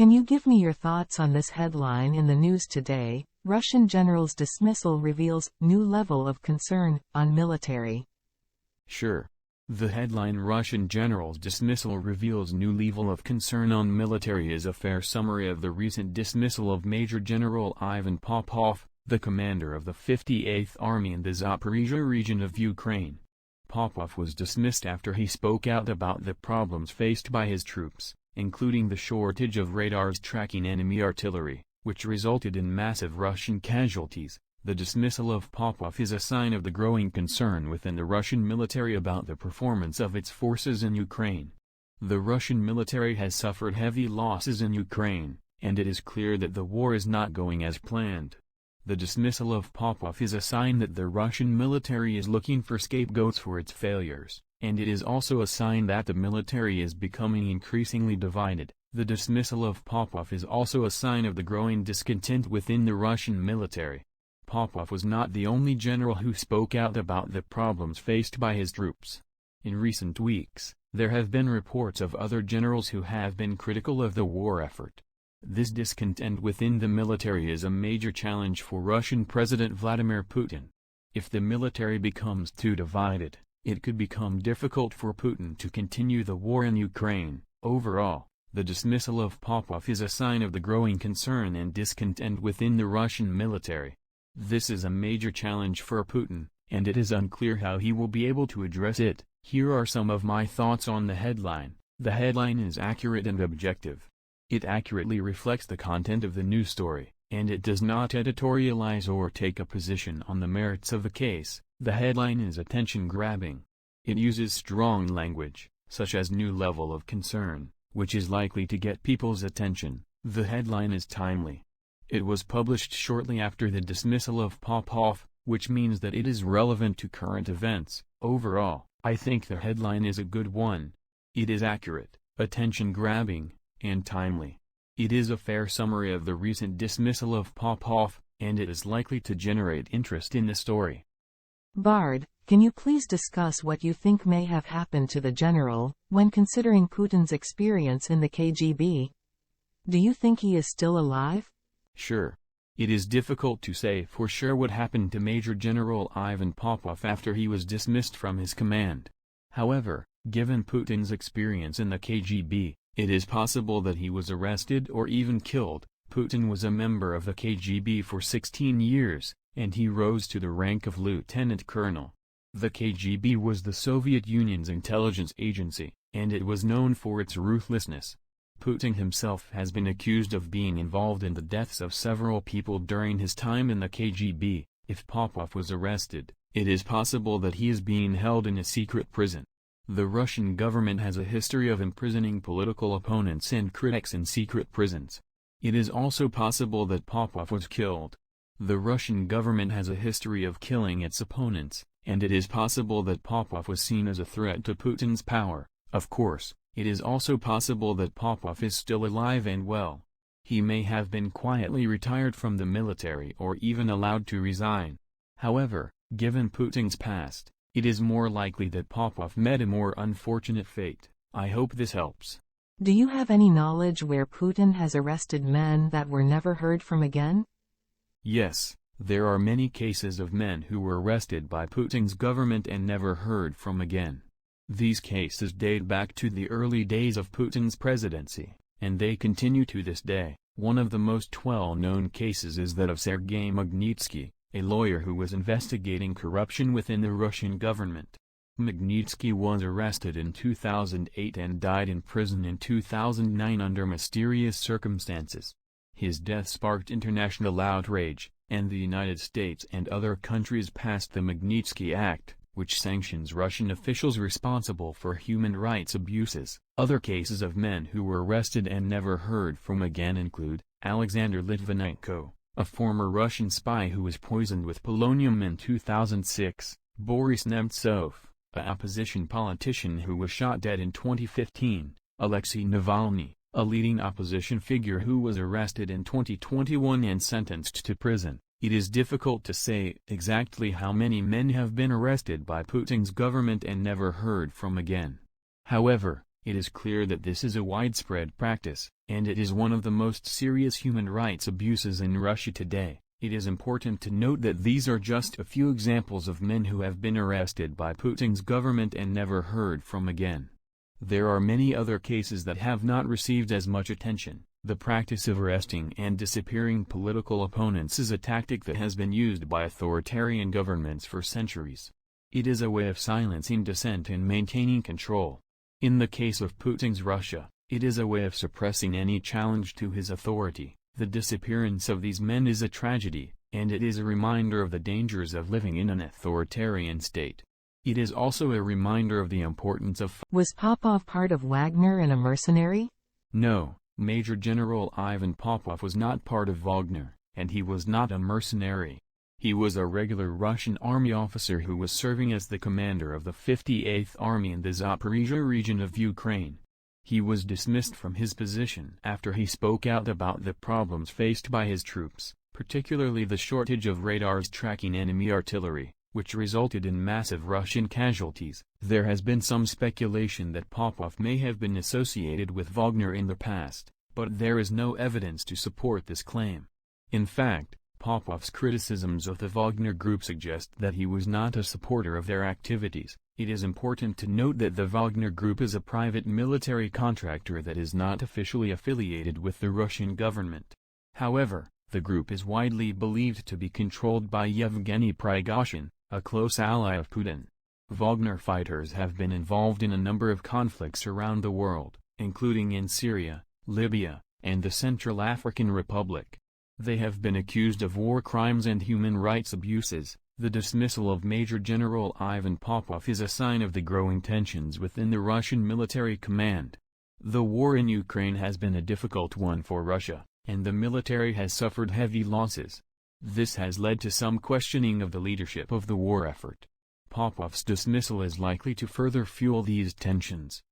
Can you give me your thoughts on this headline in the news today? Russian general's dismissal reveals new level of concern on military. Sure. The headline Russian general's dismissal reveals new level of concern on military is a fair summary of the recent dismissal of Major General Ivan Popov, the commander of the 58th Army in the Zaporizhzhia region of Ukraine. Popov was dismissed after he spoke out about the problems faced by his troops, including the shortage of radars tracking enemy artillery, which resulted in massive Russian casualties. The dismissal of Popov is a sign of the growing concern within the Russian military about the performance of its forces in Ukraine. The Russian military has suffered heavy losses in Ukraine, and it is clear that the war is not going as planned. The dismissal of Popov is a sign that the Russian military is looking for scapegoats for its failures, and it is also a sign that the military is becoming increasingly divided. The dismissal of Popov is also a sign of the growing discontent within the Russian military. Popov was not the only general who spoke out about the problems faced by his troops. In recent weeks, there have been reports of other generals who have been critical of the war effort. This discontent within the military is a major challenge for Russian President Vladimir Putin. If the military becomes too divided, it could become difficult for Putin to continue the war in Ukraine. Overall, the dismissal of Popov is a sign of the growing concern and discontent within the Russian military. This is a major challenge for Putin, and it is unclear how he will be able to address it. Here are some of my thoughts on the headline. The headline is accurate and objective. It accurately reflects the content of the news story, and it does not editorialize or take a position on the merits of the case. The headline is attention-grabbing. It uses strong language, such as new level of concern, which is likely to get people's attention. The headline is timely. It was published shortly after the dismissal of Popov, which means that it is relevant to current events. Overall, I think the headline is a good one. It is accurate, attention-grabbing, and timely. It is a fair summary of the recent dismissal of Popov, and it is likely to generate interest in the story. Bard, can you please discuss what you think may have happened to the general, when considering Putin's experience in the KGB? Do you think he is still alive? Sure. It is difficult to say for sure what happened to Major General Ivan Popov after he was dismissed from his command. However, given Putin's experience in the KGB, it is possible that he was arrested or even killed. Putin was a member of the KGB for 16 years, and he rose to the rank of lieutenant colonel. The KGB was the Soviet Union's intelligence agency, and it was known for its ruthlessness. Putin himself has been accused of being involved in the deaths of several people during his time in the KGB. If Popov was arrested, it is possible that he is being held in a secret prison. The Russian government has a history of imprisoning political opponents and critics in secret prisons. It is also possible that Popov was killed. The Russian government has a history of killing its opponents, and it is possible that Popov was seen as a threat to Putin's power. Of course, it is also possible that Popov is still alive and well. He may have been quietly retired from the military or even allowed to resign. However, given Putin's past, it is more likely that Popov met a more unfortunate fate. I hope this helps. Do you have any knowledge where Putin has arrested men that were never heard from again? Yes, there are many cases of men who were arrested by Putin's government and never heard from again. These cases date back to the early days of Putin's presidency, and they continue to this day. One of the most well-known cases is that of Sergei Magnitsky, a lawyer who was investigating corruption within the Russian government. Magnitsky was arrested in 2008 and died in prison in 2009 under mysterious circumstances. His death sparked international outrage, and the United States and other countries passed the Magnitsky Act, which sanctions Russian officials responsible for human rights abuses. Other cases of men who were arrested and never heard from again include Alexander Litvinenko, a former Russian spy who was poisoned with polonium in 2006, Boris Nemtsov, an opposition politician who was shot dead in 2015, Alexei Navalny, a leading opposition figure who was arrested in 2021 and sentenced to prison. It is difficult to say exactly how many men have been arrested by Putin's government and never heard from again. However, It is clear that this is a widespread practice, and it is one of the most serious human rights abuses in Russia today. It is important to note that these are just a few examples of men who have been arrested by Putin's government and never heard from again. There are many other cases that have not received as much attention. The practice of arresting and disappearing political opponents is a tactic that has been used by authoritarian governments for centuries. It is a way of silencing dissent and maintaining control. In the case of Putin's Russia, it is a way of suppressing any challenge to his authority. The disappearance of these men is a tragedy, and it is a reminder of the dangers of living in an authoritarian state. It is also a reminder of the importance of... Was Popov part of Wagner and a mercenary? No, Major General Ivan Popov was not part of Wagner, and he was not a mercenary. He was a regular Russian army officer who was serving as the commander of the 58th Army in the Zaporizhia region of Ukraine. He was dismissed from his position after he spoke out about the problems faced by his troops, particularly the shortage of radars tracking enemy artillery, which resulted in massive Russian casualties. There has been some speculation that Popov may have been associated with Wagner in the past, but there is no evidence to support this claim. In fact, Popov's criticisms of the Wagner Group suggest that he was not a supporter of their activities. It is important to note that the Wagner Group is a private military contractor that is not officially affiliated with the Russian government. However, the group is widely believed to be controlled by Yevgeny Prigozhin, a close ally of Putin. Wagner fighters have been involved in a number of conflicts around the world, including in Syria, Libya, and the Central African Republic. They have been accused of war crimes and human rights abuses. The dismissal of Major General Ivan Popov is a sign of the growing tensions within the Russian military command. The war in Ukraine has been a difficult one for Russia, and the military has suffered heavy losses. This has led to some questioning of the leadership of the war effort. Popov's dismissal is likely to further fuel these tensions.